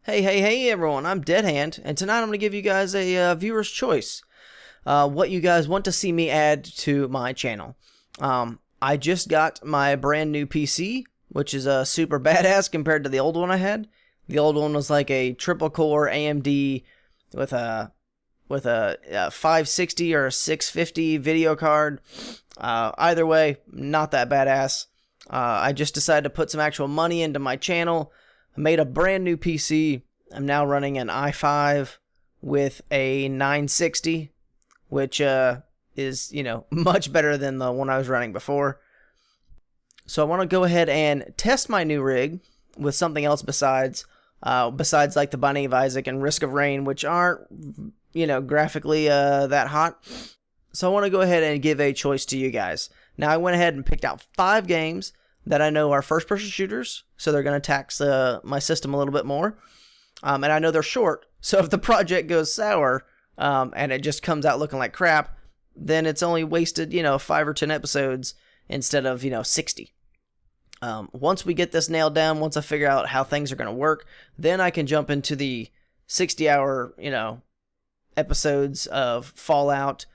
Hey everyone, I'm Deadhand, and tonight I'm going to give you guys a viewer's choice. What you guys want to see me add to my channel. I just got my brand new PC, which is super badass compared to the old one I had. The old one was like a triple core AMD with a 560 or a 650 video card. Either way, not that badass. I just decided to put some actual money into my channel. I made a brand new PC. I'm now running an i5 with a 960, which is, much better than the one I was running before. So I want to go ahead and test my new rig with something else besides like the Binding of Isaac and Risk of Rain, which aren't, graphically that hot. So I want to go ahead and give a choice to you guys. Now I went ahead and picked out 5 games that I know are first-person shooters, so they're going to tax my system a little bit more. And I know they're short, so if the project goes sour and it just comes out looking like crap, then it's only wasted, 5 or 10 episodes instead of, 60. Once we get this nailed down, once I figure out how things are going to work, then I can jump into the 60-hour, episodes of Fallout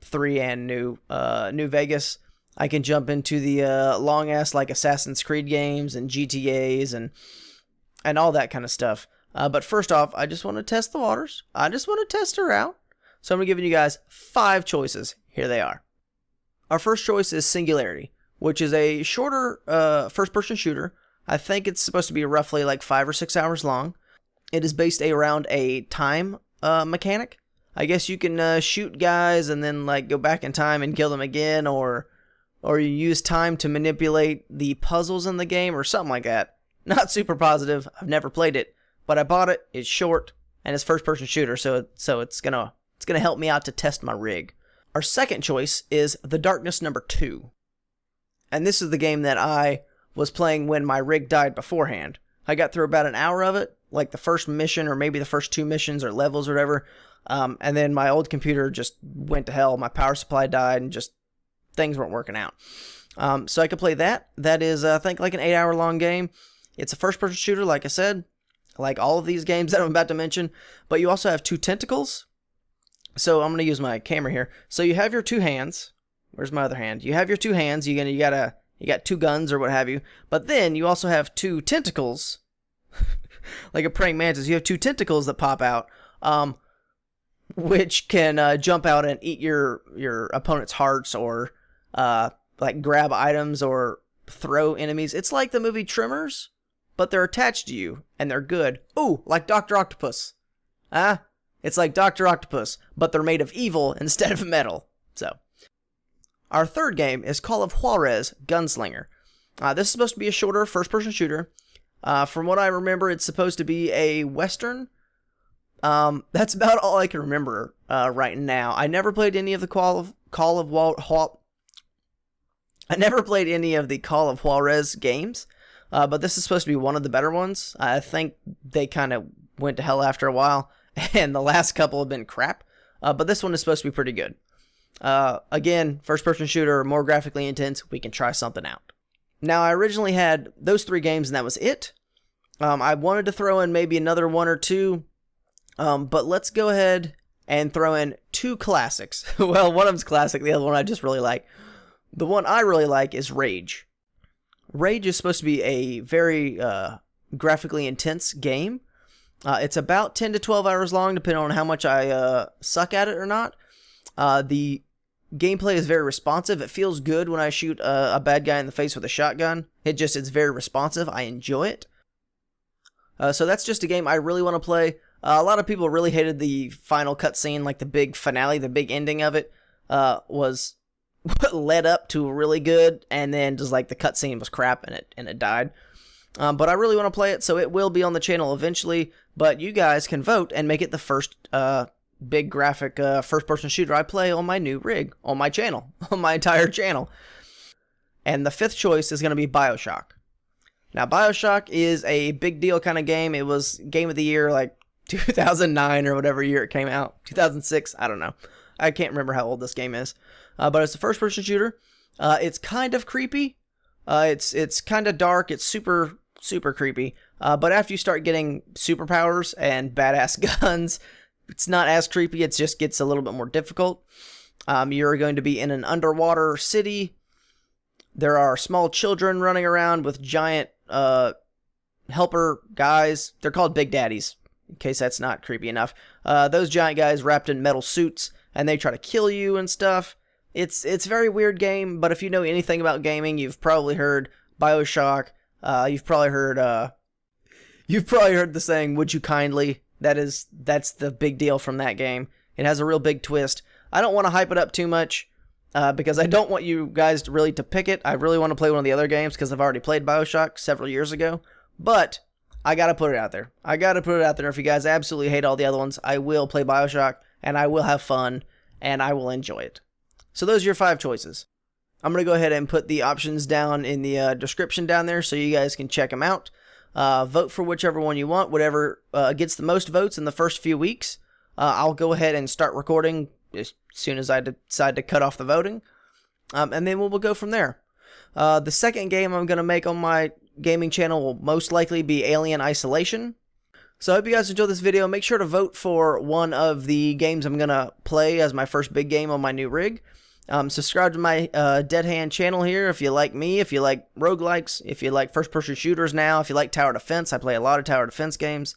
3 and New Vegas. I can jump into the long-ass like Assassin's Creed games and GTAs and all that kind of stuff. But first off, I just want to test the waters. I just want to test her out. So I'm giving you guys 5 choices. Here they are. Our first choice is Singularity, which is a shorter first-person shooter. I think it's supposed to be roughly like 5 or 6 hours long. It is based around a time mechanic. I guess you can shoot guys and then like go back in time and kill them again, or you use time to manipulate the puzzles in the game or something like that. Not super positive. I've never played it, but I bought it. It's short and it's first-person shooter, so it's gonna help me out to test my rig. Our second choice is The Darkness No. 2, and this is the game that I was playing when my rig died beforehand. I got through about an hour of it, like the first mission or maybe the first 2 missions or levels or whatever, and then my old computer just went to hell. My power supply died and just things weren't working out. So I could play that. That is, I think, like an 8-hour long game. It's a first-person shooter, like I said, like all of these games that I'm about to mention. But you also have 2 tentacles. So I'm going to use my camera here. So you have your 2 hands. Where's my other hand? You have your 2 hands. You got 2 guns or what have you. But then you also have 2 tentacles, like a praying mantis. You have 2 tentacles that pop out, which can jump out and eat your opponent's hearts, or like grab items or throw enemies. It's like the movie Tremors, but they're attached to you and they're good. Ooh, like Dr. Octopus. It's like Dr. Octopus, but they're made of evil instead of metal. So our third game is Call of Juarez Gunslinger. This is supposed to be a shorter first-person shooter. From what I remember, it's supposed to be a Western. That's about all I can remember right now. I never played any of the Call of Juarez games, but this is supposed to be one of the better ones. I think they kind of went to hell after a while, and the last couple have been crap. But this one is supposed to be pretty good. Again, first-person shooter, more graphically intense. We can try something out. Now, I originally had those 3 games, and that was it. I wanted to throw in maybe another 1 or 2. But let's go ahead and throw in 2 classics. Well, one of them's classic, the other one I just really like. The one I really like is Rage. Rage is supposed to be a very graphically intense game. It's about 10 to 12 hours long, depending on how much I suck at it or not. The gameplay is very responsive. It feels good when I shoot a bad guy in the face with a shotgun. It's very responsive. I enjoy it. So that's just a game I really want to play. A lot of people really hated the final cutscene, like the big finale, the big ending of it, was what led up to really good, and then just like the cutscene was crap and it died. But I really want to play it, so it will be on the channel eventually. But you guys can vote and make it the first big graphic first-person shooter I play on my new rig, on my channel, on my entire channel. And the 5th choice is going to be Bioshock. Now, Bioshock is a big deal kind of game. It was Game of the Year like 2009 or whatever year it came out. 2006, I don't know. I can't remember how old this game is. But it's a first-person shooter. It's kind of creepy. It's kind of dark. It's super creepy. But after you start getting superpowers and badass guns, it's not as creepy. It just gets a little bit more difficult. You're going to be in an underwater city. There are small children running around with giant helper guys. They're called Big Daddies, in case that's not creepy enough. Those giant guys wrapped in metal suits, and they try to kill you and stuff. It's a very weird game, but if you know anything about gaming, you've probably heard Bioshock. You've probably heard the saying, "Would you kindly?" That's the big deal from that game. It has a real big twist. I don't want to hype it up too much because I don't want you guys to pick it. I really want to play one of the other games because I've already played Bioshock several years ago. But I gotta put it out there. If you guys absolutely hate all the other ones, I will play Bioshock and I will have fun and I will enjoy it. So those are your 5 choices. I'm going to go ahead and put the options down in the description down there so you guys can check them out. Vote for whichever one you want. Whatever gets the most votes in the first few weeks, I'll go ahead and start recording as soon as I decide to cut off the voting. And then we'll go from there. The second game I'm going to make on my gaming channel will most likely be Alien Isolation. So I hope you guys enjoyed this video. Make sure to vote for one of the games I'm going to play as my first big game on my new rig. Subscribe to my Deadhand channel here if you like me, if you like roguelikes, if you like first-person shooters now, if you like tower defense. I play a lot of tower defense games.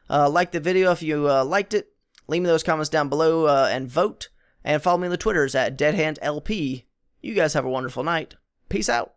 Like the video if you liked it. Leave me those comments down below and vote. And follow me on the Twitters at DeadhandLP. You guys have a wonderful night. Peace out.